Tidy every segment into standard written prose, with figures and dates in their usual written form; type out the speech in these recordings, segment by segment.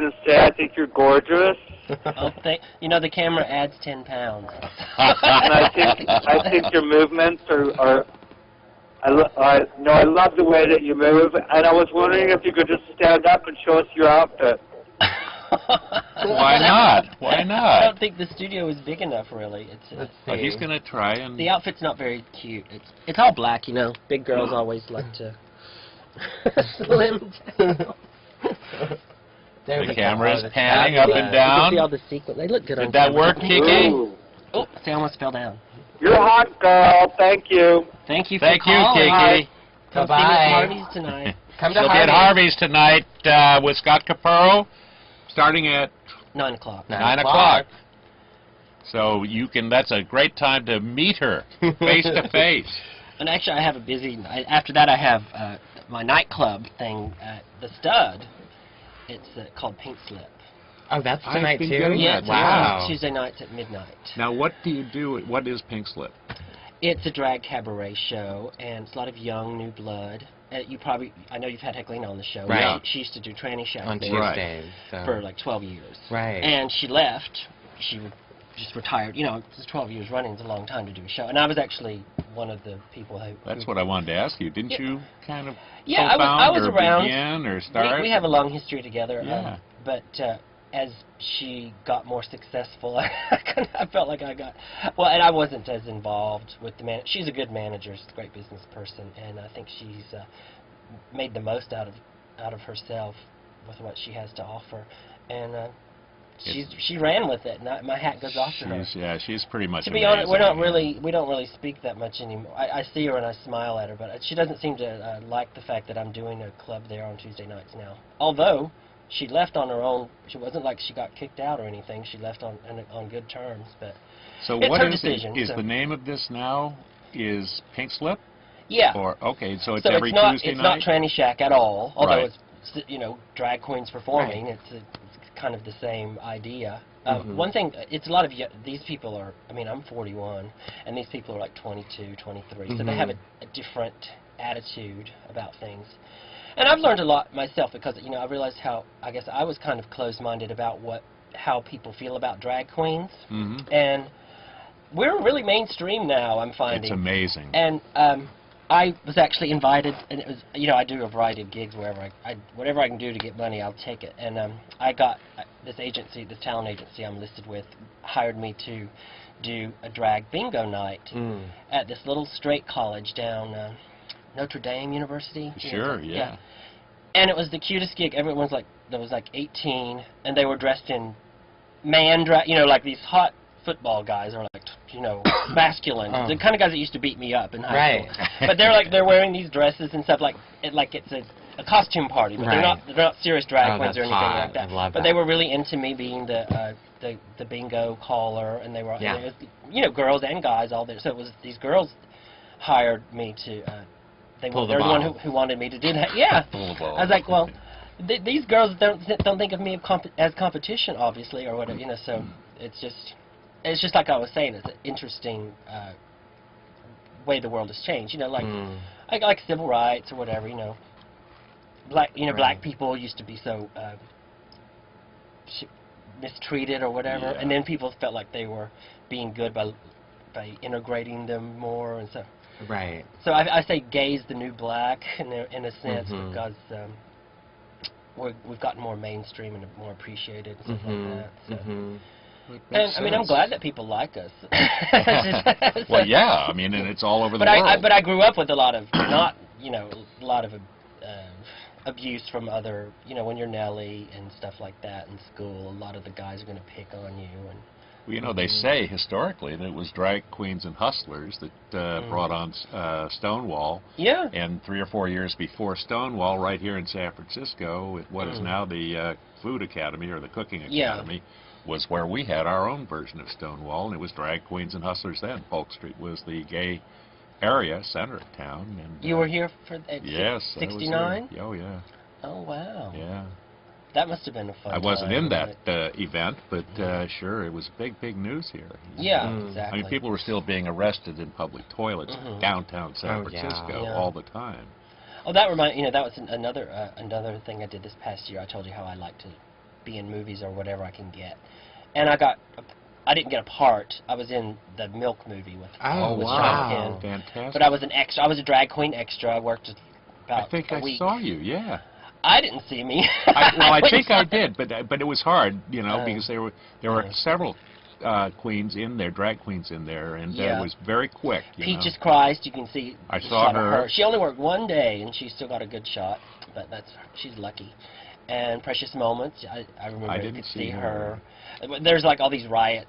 going to say I think you're gorgeous. Oh, you know, the camera adds 10 pounds. And I think your movements are I love the way that you move, and I was wondering if you could just stand up and show us your outfit. Why not? Why not? I don't think the studio is big enough, really. But he's going to try and... The outfit's not very cute. It's all black, you know. Big girls always like to slim down. The camera's panning up and down. You can see all the sequins. They look good on camera. Did that work, Kiki? Oh, see, I almost fell down. You're a hot girl. Thank you. Thank you for calling. Kiki. Come see me at Harvey's tonight. Come to Harvey's tonight with Scott Capurro, starting at 9 o'clock. 9 o'clock. So you can. That's a great time to meet her face to face. And actually, I have a busy. After that, I have my nightclub thing at the Stud. It's called Pink Slip. Oh, that's tonight too? Yeah, wow. Tuesday nights at midnight. Now, what do you do? What is Pink Slip? It's a drag cabaret show, and it's a lot of young, new blood. I know you've had Heklina on the show. Right. She used to do tranny shows on Tuesdays. for like 12 years. Right. And she left. She just retired. You know, it's 12 years running. It's a long time to do a show. And I was actually one of the people who... That's what I wanted to ask you. Didn't you kind of I was around. Begin or start? We have a long history together. Yeah. But as she got more successful, I felt like I got... Well, and I wasn't as involved with the She's a good manager. She's a great business person. And I think she's made the most out of herself with what she has to offer. And... she ran with it, and my hat goes off to her. Yeah, she's pretty much. To be honest, we don't really speak that much anymore. I see her and I smile at her, but she doesn't seem to like the fact that I'm doing a club there on Tuesday nights now. Although she left on her own, she wasn't like she got kicked out or anything. She left on good terms, but so it's what her is decision. Is the name of this now is Pink Slip? Yeah. Or okay, so it's every Tuesday night. It's not Tranny Shack at all. Although right. it's drag queens performing. Right. It's kind of the same idea. One thing, it's a lot of these people are, I mean, I'm 41, and these people are like 22, 23, so they have a different attitude about things. And I've learned a lot myself because, you know, I realized how, I guess I was kind of closed-minded about how people feel about drag queens. And we're really mainstream now, I'm finding. It's amazing. And I was actually invited, and it was, you know, I do a variety of gigs wherever whatever I can do to get money, I'll take it. And I got this agency, this talent agency I'm listed with, hired me to do a drag bingo night at this little straight college down Notre Dame University. Sure, yeah. And it was the cutest gig. Everyone's like, there was like 18, and they were dressed in man drag, you know, like these hot football guys are like, you know, masculine. The kind of guys that used to beat me up in high school. But they're wearing these dresses and stuff like it's a costume party, but they're not serious drag queens or anything like that. I love but that. they were really into me being the bingo caller, and they were you know, girls and guys all there. So it was these girls hired me to they're the one who wanted me to do that. Yeah. I was like, well, these girls don't think of me as competition, obviously, or whatever, you know. So it's just like I was saying, it's an interesting way the world has changed. You know, like civil rights or whatever. You know, black people used to be so mistreated or whatever, and then people felt like they were being good by integrating them more, and so. Right. So I say gay's the new black in a sense because we've gotten more mainstream and more appreciated and stuff like that. So. And I mean, I'm glad that people like us. Well, yeah, I mean, and it's all over the world. But I grew up with a lot of a lot of abuse from other, you know, when you're Nelly and stuff like that in school. A lot of the guys are going to pick on you. And well, you know, they say historically that it was drag queens and hustlers that brought on Stonewall. Yeah. And 3 or 4 years before Stonewall, right here in San Francisco, at what is now the Food Academy or the Cooking Academy, was where we had our own version of Stonewall, and it was drag queens and hustlers then. Polk Street was the gay area, center of town. And you were here for yes, 69? Oh, yeah. Oh, wow. Yeah. That must have been a fun I wasn't time, in that event, but sure, it was big news here. Yeah, exactly. I mean, people were still being arrested in public toilets downtown San Francisco all the time. Oh, that was another thing I did this past year. I told you how I like to be in movies or whatever I can get. And I didn't get a part. I was in the Milk movie with wow. Sean Penn. Fantastic. But I was an extra. I was a drag queen extra. I worked about I think a I week. saw you, yeah. I didn't see me. I think I did, but it was hard, because there were several queens in there, drag queens in there, and it was very quick. Peaches Christ, you can see. I saw her. She only worked one day, and she still got a good shot, but she's lucky. And Precious Moments, I remember I could see her. There's like all these riot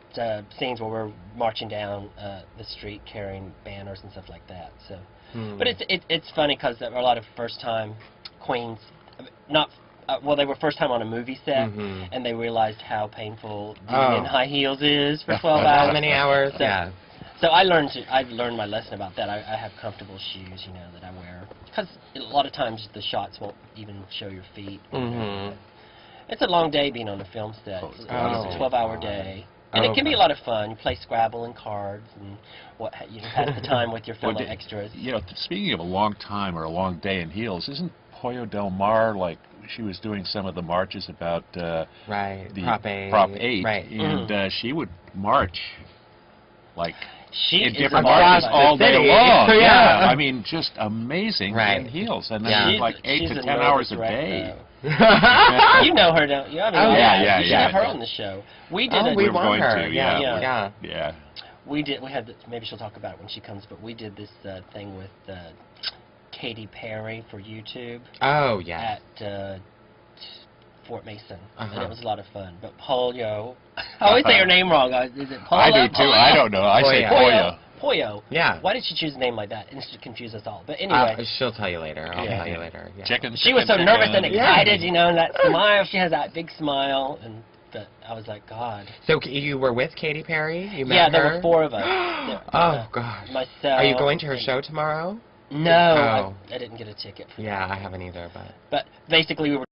scenes where we're marching down the street carrying banners and stuff like that. So, but it's funny because there were a lot of first-time queens. They were first time on a movie set, and they realized how painful being in high heels is for 12 hours. How many hours? So, so I've learned my lesson about that. I have comfortable shoes, that I wear, because a lot of times the shots won't even show your feet. It's a long day being on a film set. It's a 12-hour day. And it can be a lot of fun. You play Scrabble and cards, and you pass the time with your fellow extras. Speaking of a long time or a long day in heels, isn't Pollo Del Mar, like, she was doing some of the marches about the Prop 8, right. And she would march, like, in different marches marches all day long. Yeah. I mean, just amazing in heels. And then like 8 to 10 hours a day. You know her, don't you? Yeah. You should have her on the show. We did we were going to, yeah. We had, maybe she'll talk about it when she comes, but we did this thing with Katy Perry for YouTube. Oh, yeah. At Fort Mason. And it was a lot of fun. But Pollo, I always say her name wrong. Is it Pollo? I do too. I don't know. I say Pollo. Pollo. Yeah. Why did she choose a name like that? And to confuse us all. But anyway. She'll tell you later. I'll tell you later. Yeah. She was so nervous and excited, and that smile. She has that big smile. But I was like, God. So you were with Katy Perry? You met her? There were 4 of us. Oh, God. Myself. Are you going to her show tomorrow? No. I didn't get a ticket for that. Yeah, I haven't either. But basically, we were